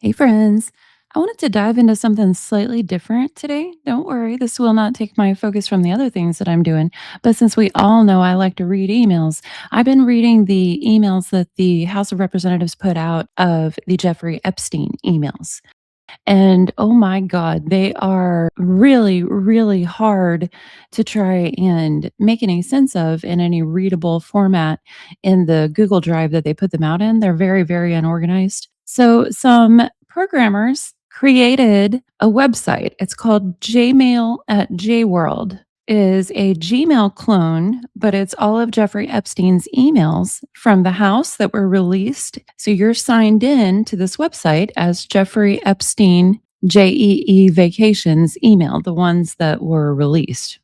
Hey, friends. I wanted to dive into something slightly different today. Don't worry, this will not take my focus from the other things that I'm doing. But since we all know I like to read emails, I've been reading the emails that the House of Representatives put out of the Jeffrey Epstein emails. And oh my God, they are really, really hard to try and make any sense of in any readable format in the Google Drive that they put them out in. They're very, very unorganized. So, some programmers created a website. It's called Jmail at Jworld. Is a Gmail clone, but it's all of Jeffrey Epstein's emails from the house that were released. So you're signed in to this website as Jeffrey Epstein JEE Vacations email, the ones that were released.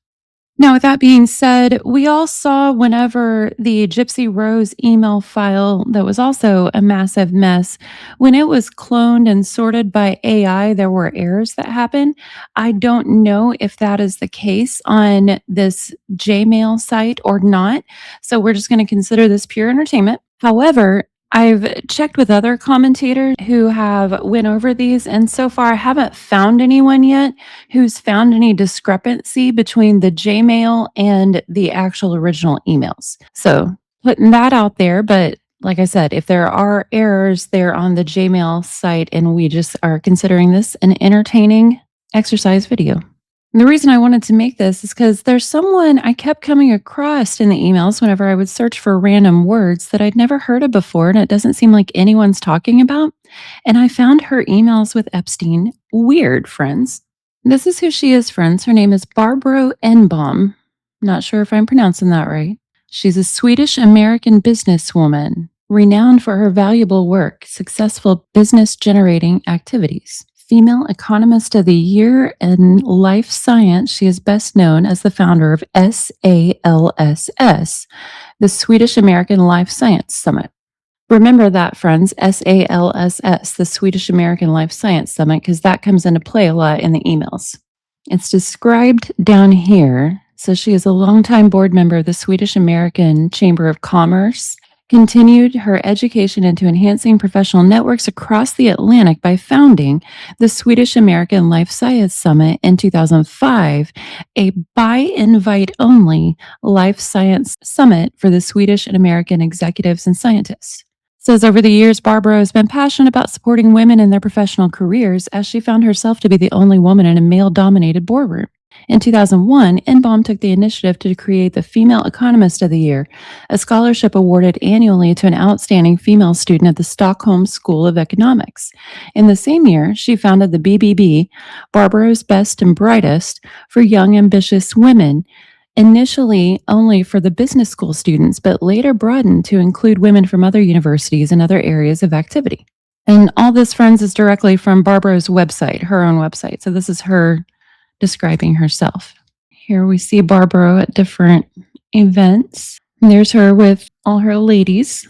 Now, with that being said, we all saw whenever the Gypsy Rose email file, that was also a massive mess, when it was cloned and sorted by AI, there were errors that happened. I don't know if that is the case on this Jmail site or not. So we're just going to consider this pure entertainment. However, I've checked with other commentators who have went over these, and so far I haven't found anyone yet who's found any discrepancy between the Jmail and the actual original emails. So putting that out there, but like I said, if there are errors there on the Jmail site, and we just are considering this an entertaining exercise video. And the reason I wanted to make this is because there's someone I kept coming across in the emails whenever I would search for random words that I'd never heard of before, and it doesn't seem like anyone's talking about. And I found her emails with Epstein weird, friends. This is who she is, friends. Her name is Barbro Ehnbom. Not sure if I'm pronouncing that right. She's a Swedish American businesswoman, renowned for her valuable work, successful business generating activities. Female Economist of the Year in Life Science, she is best known as the founder of SALSS, the Swedish American Life Science Summit. Remember that, friends, SALSS, the Swedish American Life Science Summit, because that comes into play a lot in the emails. It's described down here. So she is a longtime board member of the Swedish American Chamber of Commerce, continued her education into enhancing professional networks across the Atlantic by founding the Swedish American Life Science Summit in 2005, a by invite only life science summit for the Swedish and American executives and scientists. Says over the years, Barbara has been passionate about supporting women in their professional careers as she found herself to be the only woman in a male dominated boardroom. In 2001, Ehnbom took the initiative to create the Female Economist of the Year, a scholarship awarded annually to an outstanding female student at the Stockholm School of Economics. In the same year, she founded the BBB, Barbara's Best and Brightest, for young, ambitious women, initially only for the business school students, but later broadened to include women from other universities and other areas of activity. And all this, friends, is directly from Barbara's website, her own website. So this is her describing herself. Here we see Barbara at different events. And there's her with all her ladies.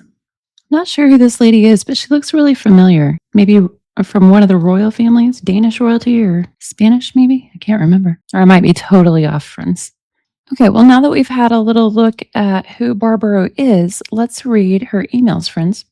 Not sure who this lady is, but she looks really familiar. Maybe from one of the royal families, Danish royalty or Spanish, maybe? I can't remember. Or I might be totally off, friends. Okay, well, now that we've had a little look at who Barbara is, let's read her emails, friends.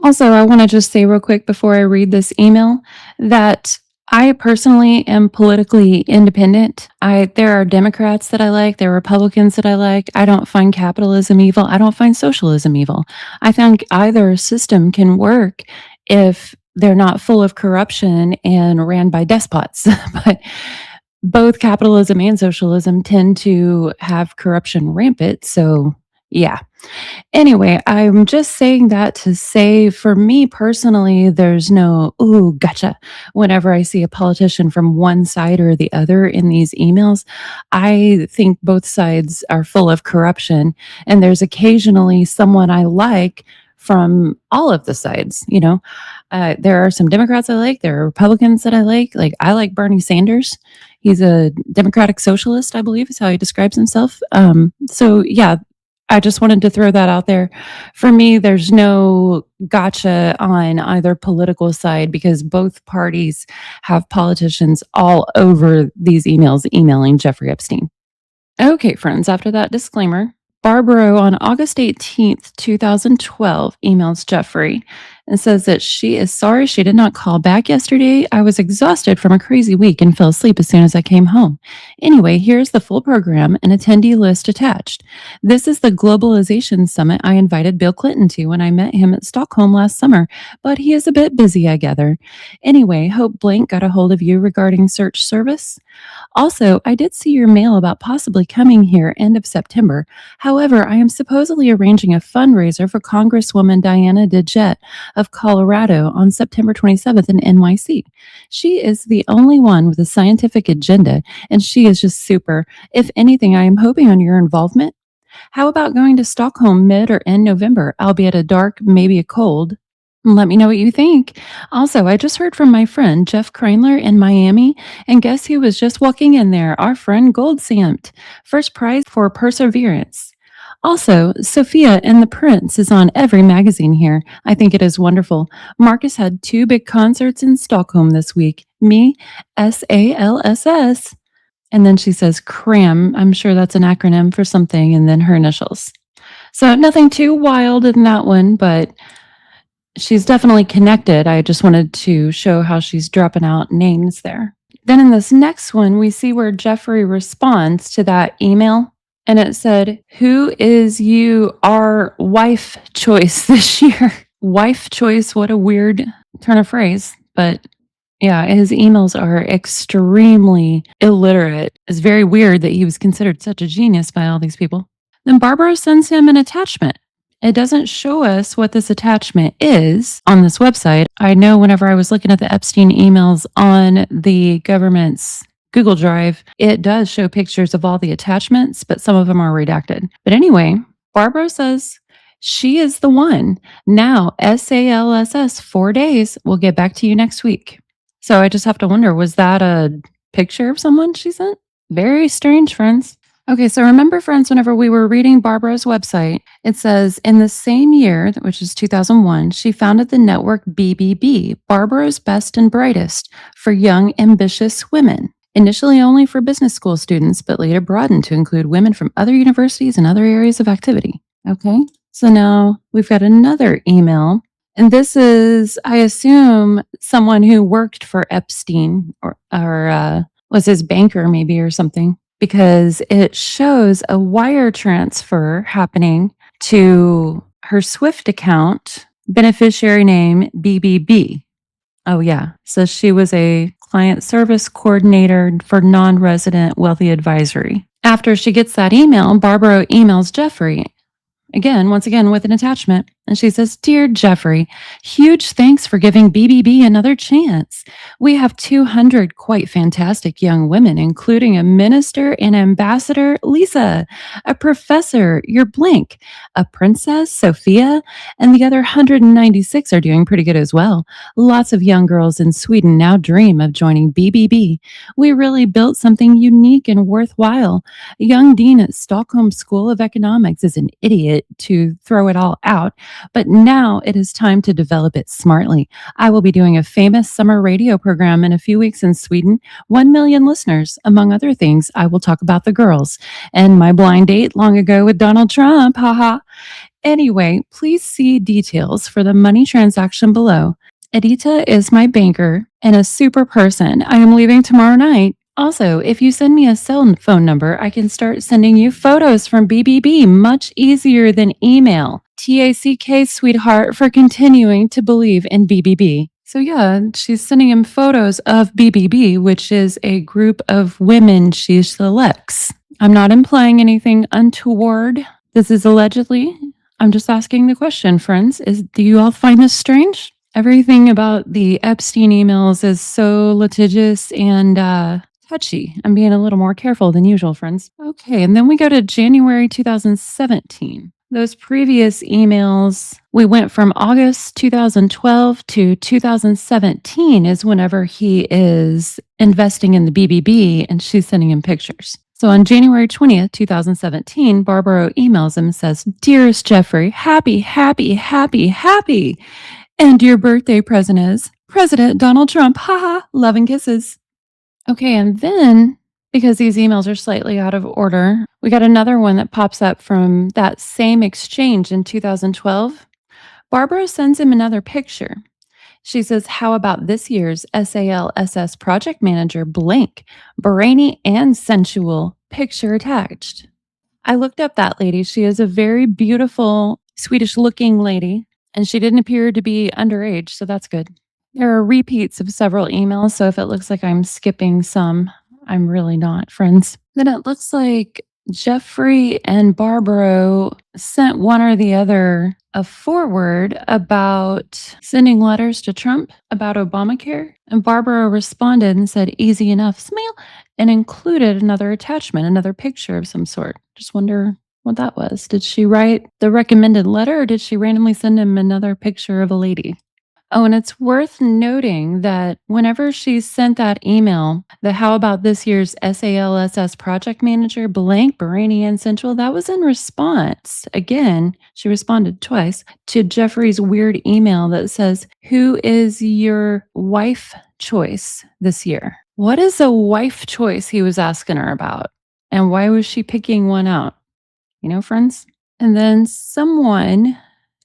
Also, I want to just say real quick before I read this email that I personally am politically independent. There are Democrats that I like. There are Republicans that I like. I don't find capitalism evil. I don't find socialism evil. I think either system can work if they're not full of corruption and ran by despots. But both capitalism and socialism tend to have corruption rampant. So, yeah. Anyway, I'm just saying that to say for me personally, there's no, ooh, gotcha. Whenever I see a politician from one side or the other in these emails, I think both sides are full of corruption. And there's occasionally someone I like from all of the sides. There are some Democrats I like. There are Republicans that I like. Like, I like Bernie Sanders. He's a democratic socialist, I believe is how he describes himself. So yeah, I just wanted to throw that out there. For me, there's no gotcha on either political side because both parties have politicians all over these emails emailing Jeffrey Epstein. Okay, friends, after that disclaimer, Barbro on August 18th, 2012, emails Jeffrey and says that she is sorry she did not call back yesterday. I was exhausted from a crazy week and fell asleep as soon as I came home. Anyway, here's the full program and attendee list attached. This is the Globalization Summit I invited Bill Clinton to when I met him at Stockholm last summer, but he is a bit busy, I gather. Anyway, hope Blank got a hold of you regarding search service. Also, I did see your mail about possibly coming here end of September. However, I am supposedly arranging a fundraiser for Congresswoman Diana DeJet of Colorado on September 27th in NYC. She is the only one with a scientific agenda, and she is just super. If anything, I am hoping on your involvement. How about going to Stockholm mid or end November, albeit a dark, maybe a cold? Let me know what you think. Also, I just heard from my friend Jeff Krainler in Miami, and guess who was just walking in there? Our friend Gold Samped. First prize for perseverance. Also, Sophia and the Prince is on every magazine here. I think it is wonderful. Marcus had 2 big concerts in Stockholm this week. Me, SALSS. And then she says CRAM. I'm sure that's an acronym for something, and then her initials. So nothing too wild in that one, but she's definitely connected. I just wanted to show how she's dropping out names there. Then in this next one, we see where Jeffrey responds to that email. And it said, who is you our wife choice this year? Wife choice, what a weird turn of phrase. But yeah, his emails are extremely illiterate. It's very weird that he was considered such a genius by all these people. Then Barbara sends him an attachment. It doesn't show us what this attachment is on this website. I know whenever I was looking at the Epstein emails on the government's Google Drive, it does show pictures of all the attachments, but some of them are redacted. But anyway, Barbara says she is the one. Now, SALSS, 4 days. We'll get back to you next week. So I just have to wonder, was that a picture of someone she sent? Very strange, friends. Okay, so remember, friends, whenever we were reading Barbara's website, it says in the same year, which is 2001, she founded the network BBB, Barbara's Best and Brightest, for young, ambitious women. Initially only for business school students, but later broadened to include women from other universities and other areas of activity. Okay, so now we've got another email. And this is, I assume, someone who worked for Epstein or was his banker maybe or something, because it shows a wire transfer happening to her Swift account, beneficiary name BBB. Oh, yeah. So she was a client service coordinator for non-resident wealthy advisory. After she gets that email, Barbara emails Jeffrey. Once again, with an attachment. And she says, Dear Jeffrey, huge thanks for giving BBB another chance. We have 200 quite fantastic young women, including a minister and ambassador, Lisa, a professor, your blank, a princess, Sophia, and the other 196 are doing pretty good as well. Lots of young girls in Sweden now dream of joining BBB. We really built something unique and worthwhile. A young dean at Stockholm School of Economics is an idiot to throw it all out, but now it is time to develop it smartly. I will be doing a famous summer radio program in a few weeks in Sweden. 1 million listeners. Among other things, I will talk about the girls and my blind date long ago with Donald Trump. Haha. Anyway, please see details for the money transaction below. Edita is my banker and a super person. I am leaving tomorrow night. Also, if you send me a cell phone number, I can start sending you photos from BBB much easier than email. TACK, sweetheart, for continuing to believe in BBB. So yeah, she's sending him photos of BBB, which is a group of women she selects. I'm not implying anything untoward. This is allegedly. I'm just asking the question, friends. Do you all find this strange? Everything about the Epstein emails is so litigious and touchy. I'm being a little more careful than usual, friends. Okay, and then we go to January 2017. Those previous emails, we went from August 2012 to 2017 is whenever he is investing in the BBB and she's sending him pictures. So on January 20th, 2017, Barbro emails him and says, Dearest Jeffrey, happy, happy, happy, happy. And your birthday present is President Donald Trump. Haha, love and kisses. Okay, and then, because these emails are slightly out of order, we got another one that pops up from that same exchange in 2012. Barbara sends him another picture. She says, "How about this year's SALSS project manager blank, brainy and sensual, picture attached." I looked up that lady. She is a very beautiful Swedish looking lady, and she didn't appear to be underage, so that's good. There are repeats of several emails, so if it looks like I'm skipping some, I'm really not, friends. Then it looks like Jeffrey and Barbaro sent one or the other a forward about sending letters to Trump about Obamacare. And Barbaro responded and said, "Easy enough, smile," and included another attachment, another picture of some sort. Just wonder what that was. Did she write the recommended letter or did she randomly send him another picture of a lady? Oh, and it's worth noting that whenever she sent that email, the "How about this year's SALSS project manager blank, brainy and sensual," that was in response. Again, she responded twice to Jeffrey's weird email that says, "Who is your wife choice this year?" What is a wife choice he was asking her about? And why was she picking one out? Friends? And then someone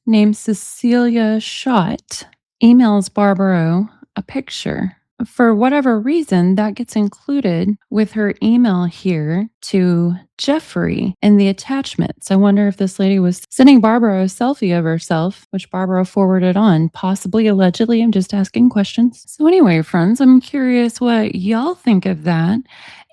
named Cecilia Schott emails Barbaro a picture. For whatever reason, that gets included with her email here to Jeffrey in the attachments. I wonder if this lady was sending Barbaro a selfie of herself, which Barbaro forwarded on, possibly, allegedly. I'm just asking questions. So anyway, friends, I'm curious what y'all think of that.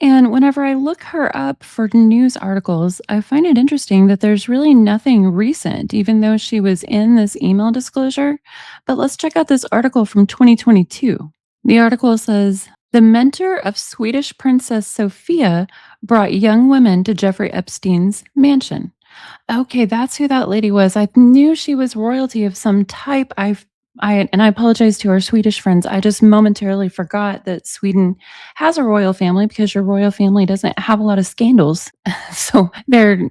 And whenever I look her up for news articles, I find it interesting that there's really nothing recent, even though she was in this email disclosure. But let's check out this article from 2022. The article says, "The mentor of Swedish Princess Sofia brought young women to Jeffrey Epstein's mansion." Okay, that's who that lady was. I knew she was royalty of some type. And I apologize to our Swedish friends. I just momentarily forgot that Sweden has a royal family because your royal family doesn't have a lot of scandals. So they're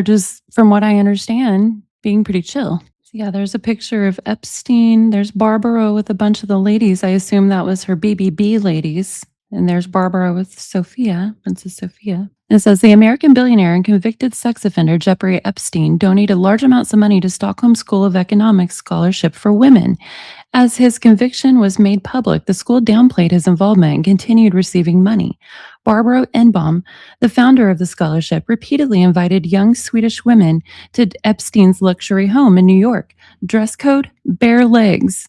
just, from what I understand, being pretty chill. Yeah, there's a picture of Epstein. There's Barbaro with a bunch of the ladies. I assume that was her BBB ladies. And there's Barbaro with Sophia, Princess Sophia. It says, "The American billionaire and convicted sex offender Jeffrey Epstein donated large amounts of money to Stockholm School of Economics scholarship for women. As his conviction was made public, the school downplayed his involvement and continued receiving money. Barbro Ehnbom, the founder of the scholarship, repeatedly invited young Swedish women to Epstein's luxury home in New York. Dress code, bare legs."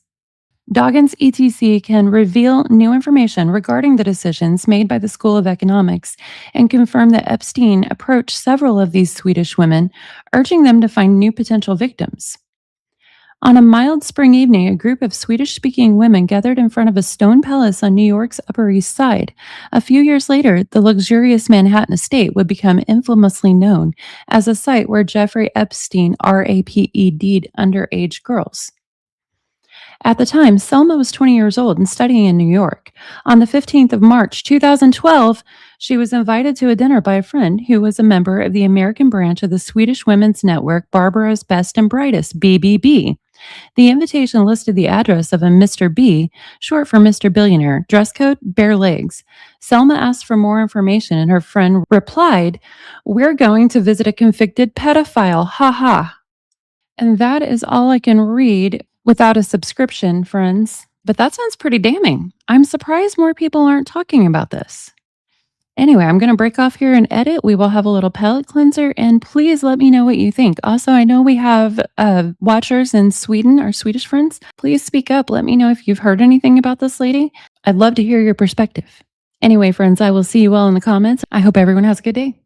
Doggins ETC can reveal new information regarding the decisions made by the School of Economics and confirm that Epstein approached several of these Swedish women, urging them to find new potential victims. On a mild spring evening, a group of Swedish-speaking women gathered in front of a stone palace on New York's Upper East Side. A few years later, the luxurious Manhattan estate would become infamously known as a site where Jeffrey Epstein raped underage girls. At the time, Selma was 20 years old and studying in New York. On the 15th of March, 2012, she was invited to a dinner by a friend who was a member of the American branch of the Swedish women's network Barbaro's Best and Brightest, BBB. The invitation listed the address of a Mr. B, short for Mr. Billionaire, dress code, bare legs. Selma asked for more information and her friend replied, "We're going to visit a convicted pedophile, ha ha." And that is all I can read without a subscription, friends. But that sounds pretty damning. I'm surprised more people aren't talking about this. Anyway, I'm going to break off here and edit. We will have a little palate cleanser, and please let me know what you think. Also, I know we have watchers in Sweden, our Swedish friends. Please speak up. Let me know if you've heard anything about this lady. I'd love to hear your perspective. Anyway, friends, I will see you all in the comments. I hope everyone has a good day.